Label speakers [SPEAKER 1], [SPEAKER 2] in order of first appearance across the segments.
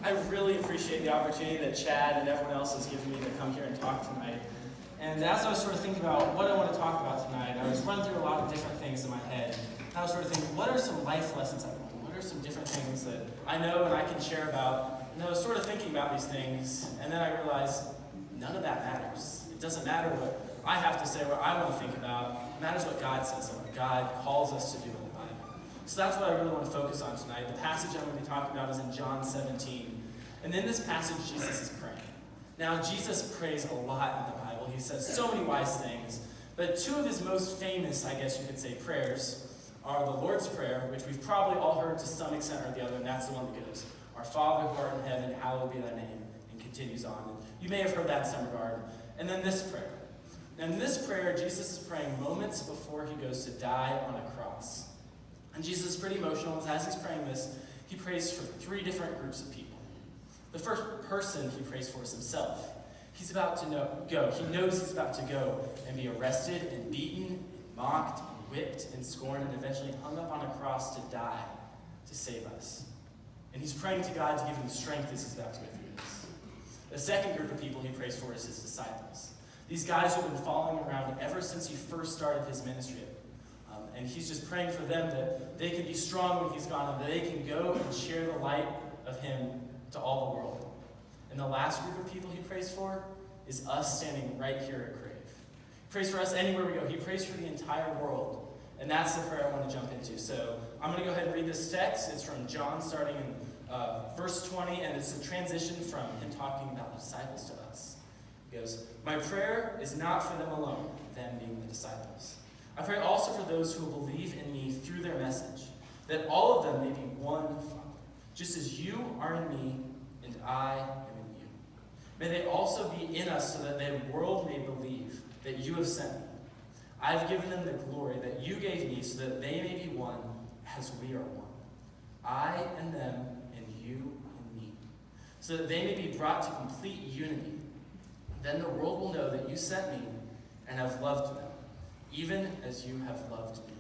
[SPEAKER 1] I really appreciate the opportunity that Chad and everyone else has given me to come here and talk tonight. And as I was sort of thinking about what I want to talk about tonight, I was running through a lot of different things in my head. And I was sort of thinking, what are some life lessons I learned? What are some different things that I know and I can share about? And I was sort of thinking about these things, and then I realized none of that matters. It doesn't matter what I have to say, what I want to think about. It matters what God says and what God calls us to do in the Bible. So that's what I really want to focus on tonight. The passage I'm going to be talking about is in John 17. And in this passage, Jesus is praying. Now, Jesus prays a lot in the Bible. He says so many wise things. But two of his most famous, I guess you could say, prayers are the Lord's Prayer, which we've probably all heard to some extent or the other, and that's the one that goes, Our Father who art in heaven, hallowed be thy name, and continues on. And you may have heard that in some regard. And then this prayer. And in this prayer, Jesus is praying moments before he goes to die on a cross. And Jesus is pretty emotional, and as he's praying this, he prays for three different groups of people. The first person he prays for is himself. He's about to go. He knows he's about to go and be arrested and beaten, and mocked, and whipped, and scorned, and eventually hung up on a cross to die to save us. And he's praying to God to give him strength as he's about to go through this. The second group of people he prays for is his disciples. These guys who've been following around ever since he first started his ministry. And he's just praying for them that they can be strong when he's gone, and that they can go and share the light of him to all the world. And the last group of people he prays for is us standing right here at Crave. He prays for us anywhere we go. He prays for the entire world. And that's the prayer I want to jump into. So I'm going to go ahead and read this text. It's from John, starting in verse 20, and it's a transition from him talking about the disciples to us. He goes, My prayer is not for them alone, them being the disciples. I pray also for those who will believe in me through their message, that all of them may be one, Father, just as you are in me and I am in you. May they also be in us so that the world may believe that you have sent me. I have given them the glory that you gave me so that they may be one as we are one. I and them and you and me, so that they may be brought to complete unity. Then the world will know that you sent me and have loved them, even as you have loved me.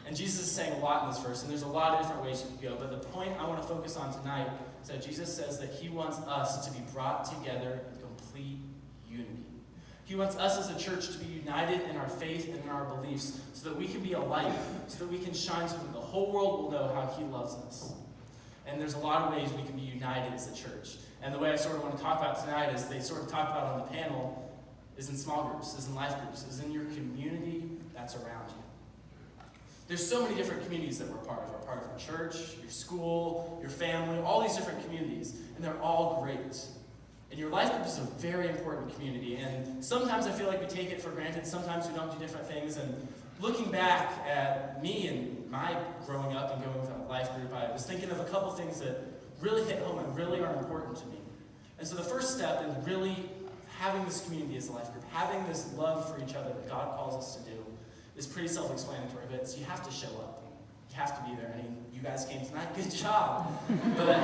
[SPEAKER 1] And Jesus is saying a lot in this verse, and there's a lot of different ways you could go, but the point I want to focus on tonight is that Jesus says that he wants us to be brought together in complete unity. He wants us as a church to be united in our faith and in our beliefs so that we can be a light, so that we can shine, so that the whole world will know how he loves us. And there's a lot of ways we can be united as a church. And the way I sort of want to talk about tonight is they sort of talk about on the panel is in small groups, is in life groups, is in your community that's around you. There's so many different communities that we're part of. We're part of our church, your school, your family, all these different communities, and they're all great. And your life group is a very important community, and sometimes I feel like we take it for granted, sometimes we don't do different things, and looking back at me and my growing up and going with a life group, I was thinking of a couple things that really hit home and really are important to me. And so the first step in really having this community as a life group, having this love for each other that God calls us to do, is pretty self-explanatory, but it's you have to show up. You have to be there. I mean, you guys came tonight, good job. But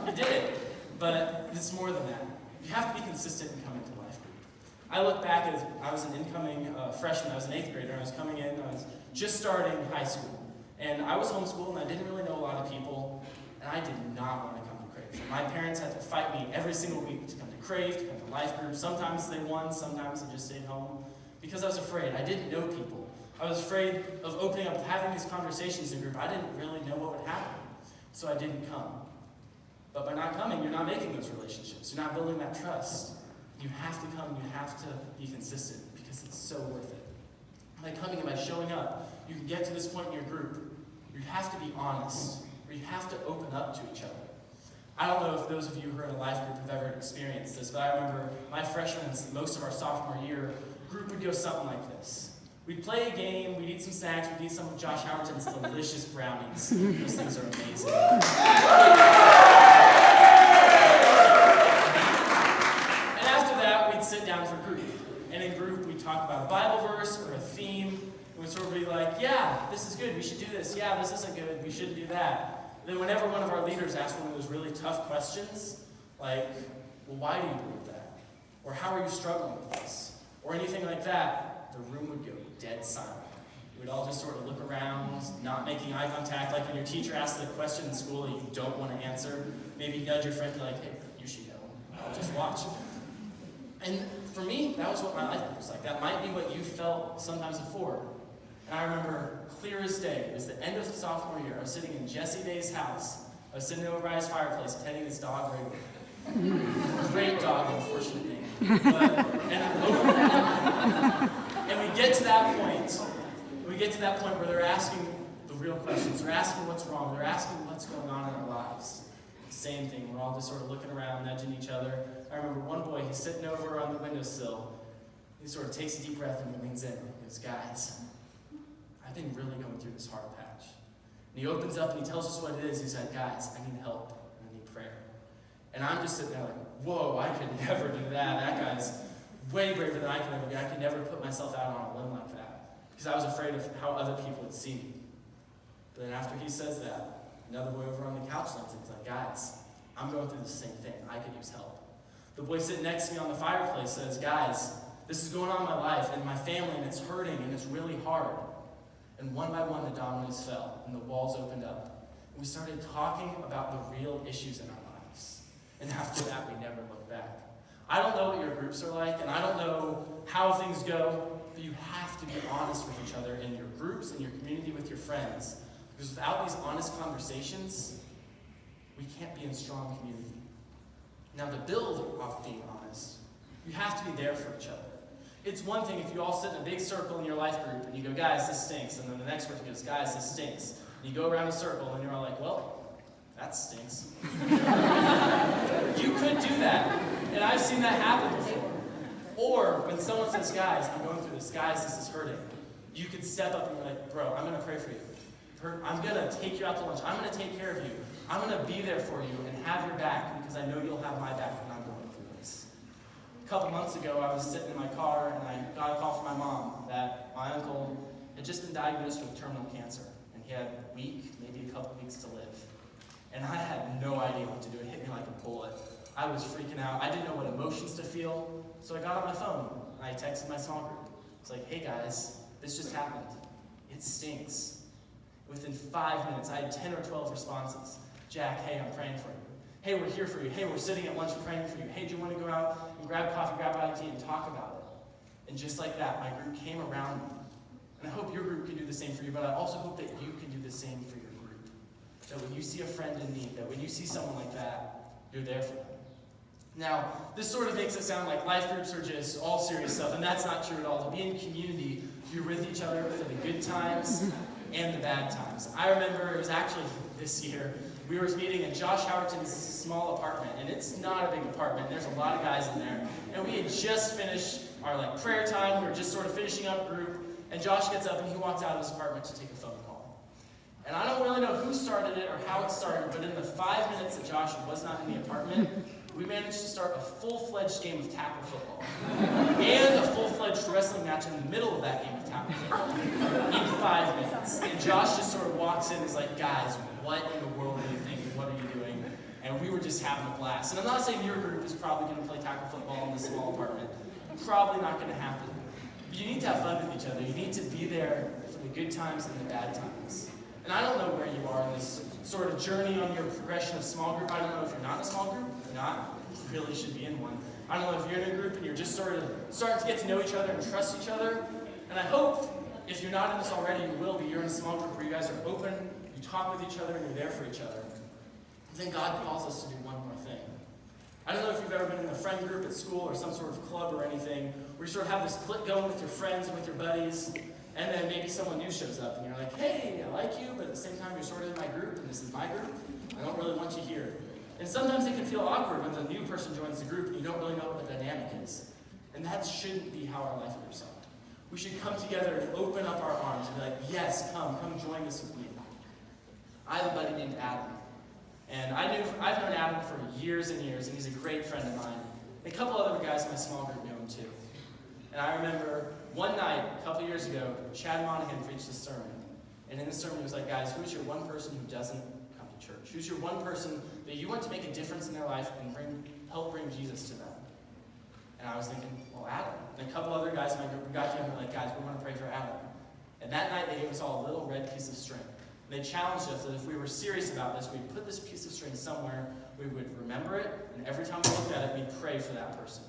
[SPEAKER 1] you did it. But it's more than that. You have to be consistent in coming to life group. I look back as I was an incoming freshman. I was an 8th grader. I was coming in. I was just starting high school. And I was homeschooled, and I didn't really know a lot of people. And I did not want to come to Crave. My parents had to fight me every single week to come to Crave, to come to life group. Sometimes they won. Sometimes I just stayed home. Because I was afraid. I didn't know people. I was afraid of opening up, having these conversations in group. I didn't really know what would happen. So I didn't come. But by not coming, you're not making those relationships. You're not building that trust. You have to come. You have to be consistent because it's so worth it. By coming and by showing up, you can get to this point in your group where you have to be honest, where you have to open up to each other. I don't know if those of you who are in a life group have ever experienced this, but I remember my freshman and most of our sophomore year, group would go something like this. We'd play a game, we'd eat some snacks, we'd eat some of Josh Howerton's delicious brownies. Those things are amazing. And after that, we'd sit down for group. And in group, we'd talk about a Bible verse or a theme. And we'd sort of be like, yeah, this is good, we should do this. Yeah, this isn't good, we shouldn't do that. And then whenever one of our leaders asked one of those really tough questions, like, well, why do you believe that? Or how are you struggling with this? Or anything like that, the room would go dead silent. It We'd all just sort of look around, not making eye contact, like when your teacher asks a question in school that you don't want to answer. Maybe you nudge your friend, like, hey, you should know. Just watch. And for me, that was what my life was like. That might be what you felt sometimes before. And I remember clear as day, it was the end of the sophomore year. I was sitting in Jesse Day's house. I was sitting over by his fireplace, petting his dog, Wrigley. Great dog, unfortunate name. And we get to that point. We get to that point where they're asking the real questions. They're asking what's wrong. They're asking what's going on in our lives. Same thing. We're all just sort of looking around, nudging each other. I remember one boy, he's sitting over on the windowsill. He sort of takes a deep breath and he leans in. He goes, guys, I've been really going through this hard patch. And he opens up and he tells us what it is. He said, guys, I need help. I need prayer. And I'm just sitting there like, whoa, I could never do that. That guy's way braver than I could ever be. I could never put myself out on a limb like that because I was afraid of how other people would see me. But then after he says that, another boy over on the couch leans in. He's like, guys, I'm going through the same thing. I could use help. The boy sitting next to me on the fireplace says, guys, this is going on in my life and my family, and it's hurting and it's really hard. And one by one, the dominoes fell and the walls opened up. And we started talking about the real issues in our lives. And after that, we never looked back. I don't know what your groups are like, and I don't know how things go, but you have to be honest with each other in your groups, in your community, with your friends. Because without these honest conversations, we can't be in strong community. Now, to build off being honest, you have to be there for each other. It's one thing if you all sit in a big circle in your life group and you go, guys, this stinks. And then the next person goes, guys, this stinks. And you go around a circle and you're all like, well, that stinks. You could do that. And I've seen that happen before. Or when someone says, guys, I'm going through this. Guys, this is hurting. You could step up and be like, bro, I'm going to pray for you. I'm going to take you out to lunch. I'm going to take care of you. I'm going to be there for you and have your back because I know you'll have my back when I'm going through this. A couple months ago, I was sitting in my car and I got a call from my mom that my uncle had just been diagnosed with terminal cancer. And he had a week, maybe a couple weeks to live. And I had no idea what to do. It hit me like a bullet. I was freaking out. I didn't know what emotions to feel. So I got on my phone and I texted my small group. It's like, hey guys, this just happened. It stinks. Within 5 minutes, I had 10 or 12 responses. Jack, hey, I'm praying for you. Hey, we're here for you. Hey, we're sitting at lunch praying for you. Hey, do you want to go out and grab coffee, grab a bite of tea, and talk about it? And just like that, my group came around me. And I hope your group can do the same for you, but I also hope that you can do the same for your group. That when you see a friend in need, that when you see someone like that, you're there for them. Now, this sort of makes it sound like life groups are just all serious stuff, and that's not true at all. To be in community, you're with each other for the good times and the bad times. I remember it was actually this year, we were meeting in Josh Howerton's small apartment, and it's not a big apartment. There's a lot of guys in there, and we had just finished our prayer time. We were just sort of finishing up group, and Josh gets up and he walks out of his apartment to take a phone call. And I don't really know who started it or how it started, but in the 5 minutes that Josh was not in the apartment, we managed to start a full-fledged game of tackle football and a full-fledged wrestling match in the middle of that game of tackle football in 5 minutes. And Josh just sort of walks in and is like, guys, what in the world are you thinking? What are you doing? And we were just having a blast. And I'm not saying your group is probably going to play tackle football in this small apartment. Probably not going to happen. But you need to have fun with each other. You need to be there for the good times and the bad times. And I don't know where you are in this sort of journey on your progression of small group. I don't know if you're not in a small group. If you're not, you really should be in one. I don't know if you're in a group and you're just sort of starting to get to know each other and trust each other. And I hope, if you're not in this already, you will be. You're in a small group where you guys are open, you talk with each other, and you're there for each other. And then God calls us to do one more thing. I don't know if you've ever been in a friend group at school or some sort of club or anything, where you sort of have this clique going with your friends and with your buddies, and then maybe someone new shows up and you're like, hey, I like you, but at the same time you're sort of in my group and this is my group. I don't really want you here. And sometimes it can feel awkward when the new person joins the group and you don't really know what the dynamic is. And that shouldn't be how our life groups are. We should come together and open up our arms and be like, yes, come join us with me. I have a buddy named Adam. And I've known Adam for years and years, and he's a great friend of mine. And a couple other guys in my small group know him too. And I remember one night, a couple years ago, Chad Monaghan preached a sermon. And in the sermon, he was like, guys, who's your one person who doesn't come to church? Who's your one person that you want to make a difference in their life and help bring Jesus to them? And I was thinking, well, Adam. And a couple other guys in my group, we got together and were like, guys, we want to pray for Adam. And that night they gave us all a little red piece of string. And they challenged us that if we were serious about this, we'd put this piece of string somewhere, we would remember it, and every time we looked at it, we'd pray for that person.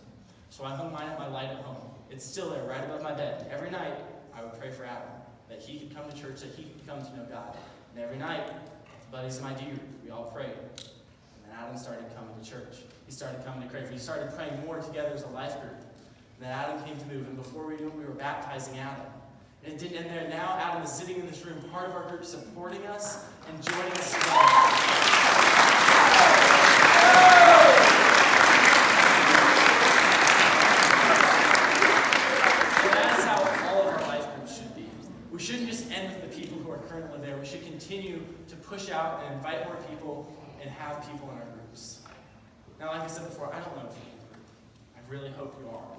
[SPEAKER 1] So I hung mine at my light at home. It's still there, right above my bed. Every night, I would pray for Adam, that he could come to church, that he could come to know God. And every night, the buddies of my D group, we all prayed. And then Adam started coming to church. He started coming to Crave. We started praying more together as a life group. And then Adam came to move, and before we knew it, we were baptizing Adam. And it didn't end there. Now Adam is sitting in this room, part of our group, supporting us and joining us together. We shouldn't just end with the people who are currently there. We should continue to push out and invite more people and have people in our groups. Now, like I said before, I don't know if you're in a group. I really hope you are.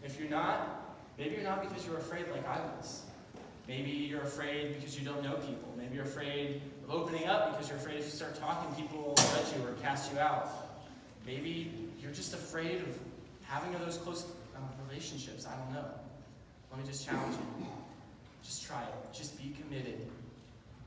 [SPEAKER 1] If you're not, maybe you're not because you're afraid like I was. Maybe you're afraid because you don't know people. Maybe you're afraid of opening up because you're afraid if you start talking, people will judge you or cast you out. Maybe you're just afraid of having those close relationships. I don't know. Let me just challenge you. Just try it. Just be committed,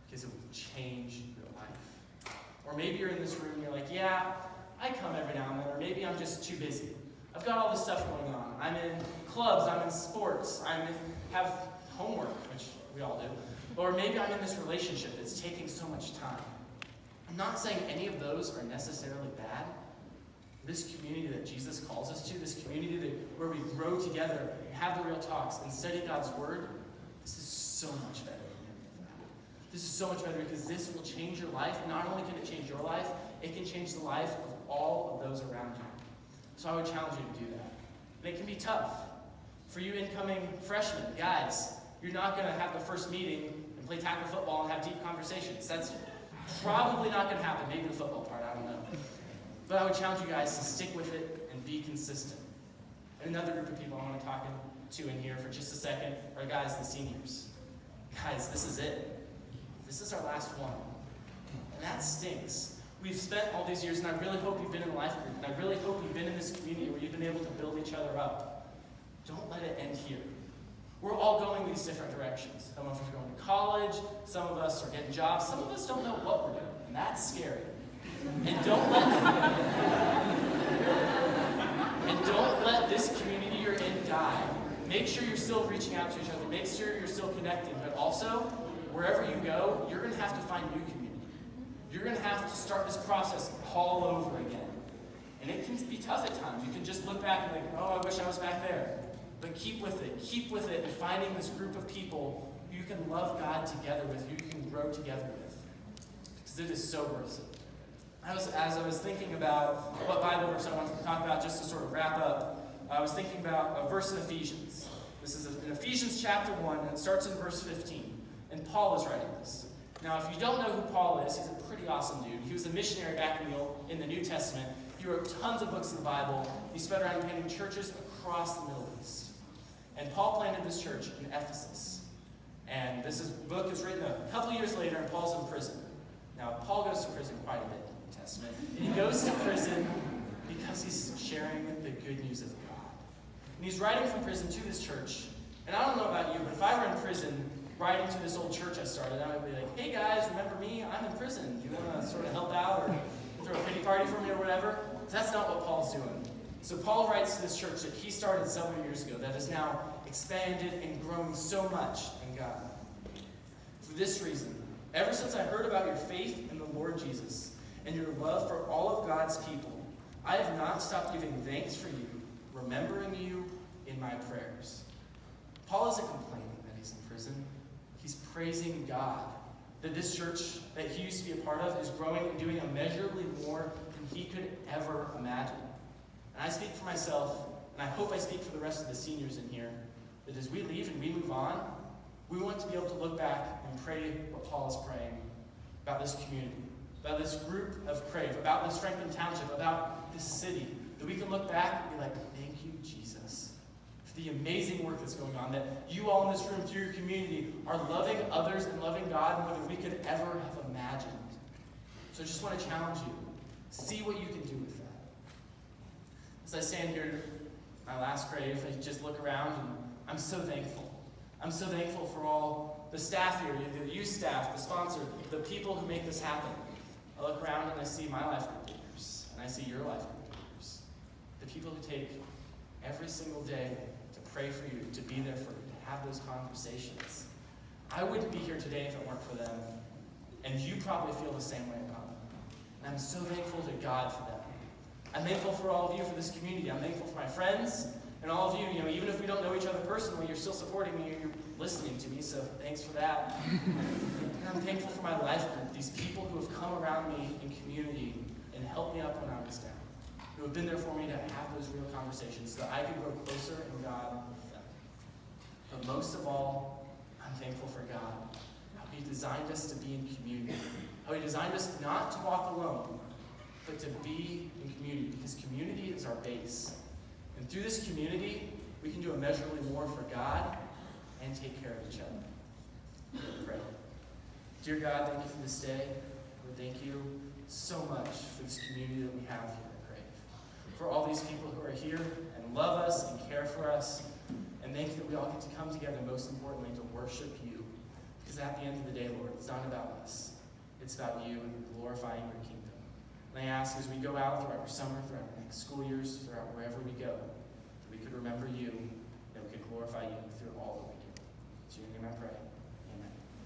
[SPEAKER 1] because it will change your life. Or maybe you're in this room and you're like, yeah, I come every now and then, or maybe I'm just too busy. I've got all this stuff going on. I'm in clubs, I'm in sports, have homework, which we all do. Or maybe I'm in this relationship that's taking so much time. I'm not saying any of those are necessarily bad. This community that Jesus calls us to, this community where we grow together and have the real talks and study God's word, this is so much better than any of that. This is so much better because this will change your life. Not only can it change your life, it can change the life of all of those around you. So I would challenge you to do that. And it can be tough. For you incoming freshmen, guys, you're not going to have the first meeting and play tackle football and have deep conversations. That's probably not going to happen. Maybe the football part, I don't know. But I would challenge you guys to stick with it and be consistent. And another group of people I want to talk to in here for just a second are guys, the seniors. Guys, this is it. This is our last one. And that stinks. We've spent all these years, and I really hope you've been in a life group, and I really hope you've been in this community where you've been able to build each other up. Don't let it end here. We're all going these different directions. Some of us are going to college, some of us are getting jobs, some of us don't know what we're doing, and that's scary. And don't let this community you're in die. Make sure you're still reaching out to each other. Make sure you're still connecting. But also, wherever you go, you're going to have to find new community. You're going to have to start this process all over again. And it can be tough at times. You can just look back and think, oh, I wish I was back there. But keep with it. Keep with it and finding this group of people who you can love God together with, who you can grow together with. Because it is so worth it. As I was thinking about what Bible verse I wanted to talk about, just to sort of wrap up, I was thinking about a verse in Ephesians. This is in Ephesians chapter 1, and it starts in verse 15. And Paul is writing this. Now, if you don't know who Paul is, he's a pretty awesome dude. He was a missionary back in the New Testament. He wrote tons of books in the Bible. He spent around planting churches across the Middle East. And Paul planted this church in Ephesus. And this book is written a couple years later, and Paul's in prison. Now, Paul goes to prison quite a bit in the New Testament. And he goes to prison because he's sharing the good news of God. And he's writing from prison to this church. And I don't know about you, but if I were in prison writing to this old church I started, I would be like, hey guys, remember me? I'm in prison. Do you want to sort of help out or throw a pity party for me or whatever? That's not what Paul's doing. So Paul writes to this church that he started several years ago that is now expanded and grown so much in God. For this reason, ever since I heard about your faith in the Lord Jesus and your love for all of God's people, I have not stopped giving thanks for you, remembering you in my prayers. Paul isn't complaining that he's in prison. He's praising God that this church that he used to be a part of is growing and doing immeasurably more than he could ever imagine. And I speak for myself, and I hope I speak for the rest of the seniors in here, that as we leave and we move on, we want to be able to look back and pray what Paul is praying about this community, about this group of Crave, about this Franklin Township, about this city, that we can look back and be like, thank you, Jesus, for the amazing work that's going on, that you all in this room, through your community, are loving others and loving God more than we could ever have imagined. So I just want to challenge you. See what you can do with that. As I stand here, my last Crave, I just look around and I'm so thankful. I'm so thankful for all the staff here, the youth staff, the sponsor, the people who make this happen. I look around and I see my life group leaders, and I see your life group leaders. The people who take every single day to pray for you, to be there for you, to have those conversations. I wouldn't be here today if it weren't for them, and you probably feel the same way about them. And I'm so thankful to God for them. I'm thankful for all of you, for this community. I'm thankful for my friends, and all of you, even if we don't know each other personally, you're still supporting me, you're listening to me, so thanks for that. And I'm thankful for my life group, these people who have come around me in community and helped me up when I was down, who have been there for me to have those real conversations so that I could grow closer in God with them. But most of all, I'm thankful for God, how He designed us to be in community, how He designed us not to walk alone, but to be in community, because community is our base. And through this community, we can do immeasurably more for God and take care of each other. We'll pray. Dear God, thank you for this day. Lord, thank you so much for this community that we have here at Crave. For all these people who are here and love us and care for us. And thank you that we all get to come together, most importantly, to worship you. Because at the end of the day, Lord, it's not about us. It's about you and glorifying your kingdom. And I ask as we go out throughout our summer, throughout our next school years, throughout wherever we go, that we could remember you, that we could glorify you through all that we do. In your name I pray.